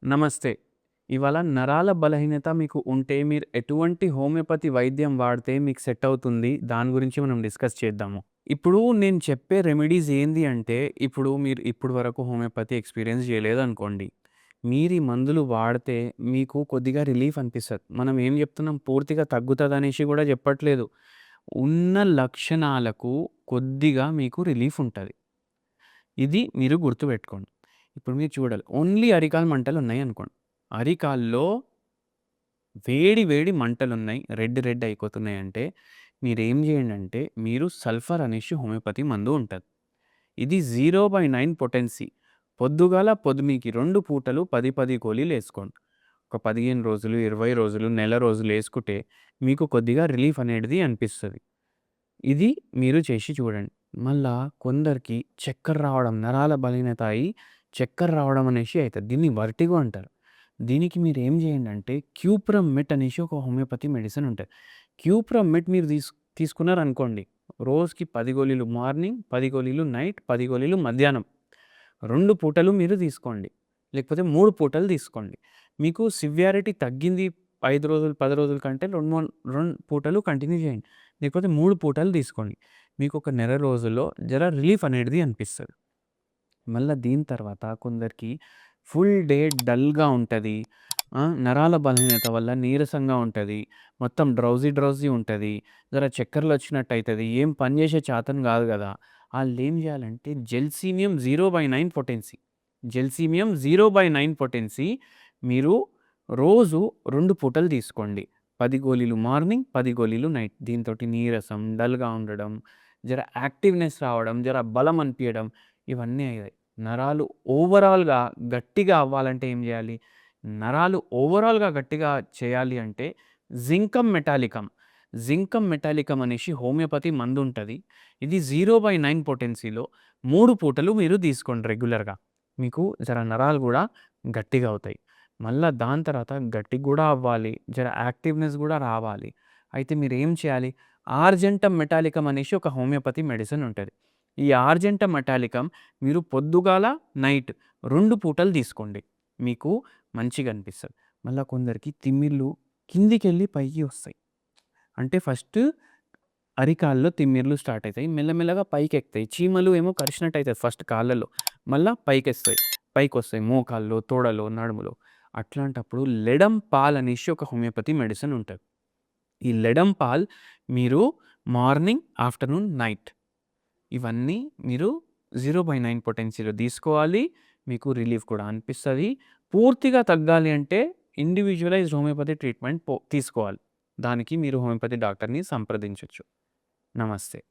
నమస్తే. ఇవాళ నరాల బలహీనత మీకు ఉంటే మీరు ఎటువంటి హోమియోపతి వైద్యం వాడితే మీకు సెట్ అవుతుంది? దాని గురించి మనం డిస్కస్ చేద్దాము. ఇప్పుడు నేను చెప్పే రెమెడీస్ ఏంది అంటే, ఇప్పుడు మీరు ఇప్పటి వరకు హోమియోపతి ఎక్స్‌పీరియన్స్ చేయలేదనుకోండి. మీరు ఈ మందులు వాడితే మీకు కొద్దిగా రిలీఫ్ అనిపిస్తది. మనం ఏం చెప్తున్నాం పూర్తిగా తగ్గుతదనేసి కూడా చెప్పట్లేదు. ఉన్న లక్షణాలకు కొద్దిగా మీకు రిలీఫ్ ఉంటది. ఇది మీరు గుర్తుపెట్టుకోండి. ఇప్పుడు మీరు చూడాలి. ఓన్లీ అరికాలు మంటలున్నాయనుకోండి. అరికాల్లో వేడి వేడి మంటలున్నాయి. రెడ్ రెడ్ అయిపోతున్నాయంటే మీరేం చేయండంటే మీరు సల్ఫర్ అనేసి హోమియోపతి మందు ఉంటది. ఇది 0/9 పొటెన్సీ. పొద్దుగాల, పొద్దుమికి 2 పూటలు 10, 10 గోళీలేసుకోండి. ఒక 15 రోజులు, 20 రోజులు, నెల రోజులేసుకుంటే మీకు కొద్దిగా రిలీఫ్ అనేటిది అనిపిస్తది. ఇది మీరు చేసి చూడండి. మళ్ళా కొందరికి చక్కర రావడం, నరాల బలహీనత అయ్యి చక్కర రావడం అనేసి అయితది. దీన్ని వర్టిగో అంటారు. దీనికి మీరేం చేయండంటే క్యూప్రమెట్ అనేసి ఒక హోమియోపతి మెడిసిన్ ఉంటది. క్యూప్రమెట్ మీరు తీసుకున్నారనుకోండి. రోజుకి 10 గోళీలు మార్నింగ్, 10 గోళీలు నైట్, 10 గోళీలు మధ్యాహ్నం. 2 పూటలు మీరు తీసుకోండి. లేకపోతే 3 పూటలు తీసుకోండి. మీకు సివియారిటీ తగ్గింది 5 రోజులు, 10 రోజుల కంటే 2 పూటలు కంటిన్యూ చేయండి. లేకపోతే 3 పూటలు తీసుకోండి. మీకొక నెల రోజుల్లో జర రిలీఫ్ అనేటిది అనిపిస్తది. మళ్ళా దీని తర్వాత కొందరికి ఫుల్ డే డల్‌గా ఉంటది. నరాల బలహీనత వల్ల నీరసంగా ఉంటది. మొత్తం డ్రౌజీ ఉంటది. జర చక్కర్లొచ్చినట్టయితది. ఏం పని చేసే చేతన గాదు గదా! ఆళ్ళేం జేయాలంటే జెల్సీమియం 0/9 పొటెన్సీ. జెల్సీమియం 0/9 పొటెన్సీ మీరు రోజు 2 పూటలు తీసుకోండి. 10 గోళీలు మార్నింగ్, 10 గోళీలు నైట్. దీనితోటి నీరసం, డల్‌గా ఉండడం, జర యాక్టివ్‌నెస్ రావడం, జర బలం అనిపియడం ఇవన్నీ అయ్యాయి. నరాలు ఓవరాల్‌గా గట్టిగా అవ్వాలంటే ఏం జేయాలి? నరాలు ఓవరాల్‌గా గట్టిగా చేయాలి అంటే జింకమ్ మెటాలికమ్. జింకమ్ మెటాలికమ్ అనేసి హోమియోపతి మందుంటది. ఇది 0/9 పొటెన్సీలో 3 పూటలు మీరు తీసుకోండి రెగ్యులర్‌గా. మీకు జర నరాలు గూడా గట్టిగా అవుతాయి. మళ్ళా దాని తర్వాత గట్టిగా గూడా అవ్వాలి. జర యాక్టివ్‌నెస్ గూడా రావాలి. అయితే మీరేం చేయాలి? ఆర్జెంటమ్ మెటాలికమ్ అనేసి ఒక హోమియోపతి మెడిసిన్ ఉంటది. ఈ ఆర్జెంటమ్ మెటాలికమ్ మీరు పొద్దుగాల, నైట్ 2 పూటలు తీసుకోండి. మీకు మంచిగనిపిస్తది. మళ్ళా కొందరికి తిమ్మిర్లు కిందికెళ్ళి పైకి వస్తాయి. అంటే ఫస్ట్ అరికాల్లో తిమ్మిర్లు స్టార్ట్ అయితాయి. మెల్లమెల్లగా పైకెక్కుతాయి. చీమలు ఏమో కరిచినట్టయితది ఫస్ట్ కాళ్ళలో. మళ్ళా పైకొస్తాయి. మోకాల్లో, తొడలో, నడుములో. అట్లాంటప్పుడు లెడంపాల్ అనేసి ఒక హోమియోపతి మెడిసిన్ ఉంటది. ఈ లెడంపాల్ మీరు మార్నింగ్, ఆఫ్టర్‌నూన్, నైట్ ఇవన్నీ మీరు 0/9 పొటెన్సీలో తీసుకోవాలి. మీకు రిలీఫ్ కూడా అనిపిస్తది. పూర్తిగా తగ్గాలి అంటే ఇండివిడ్యువలైజ్డ్ హోమియోపతి ట్రీట్మెంట్ తీసుకోవాలి. దానికి మీరు హోమియోపతి డాక్టర్‌ని సంప్రదించొచ్చు. నమస్తే.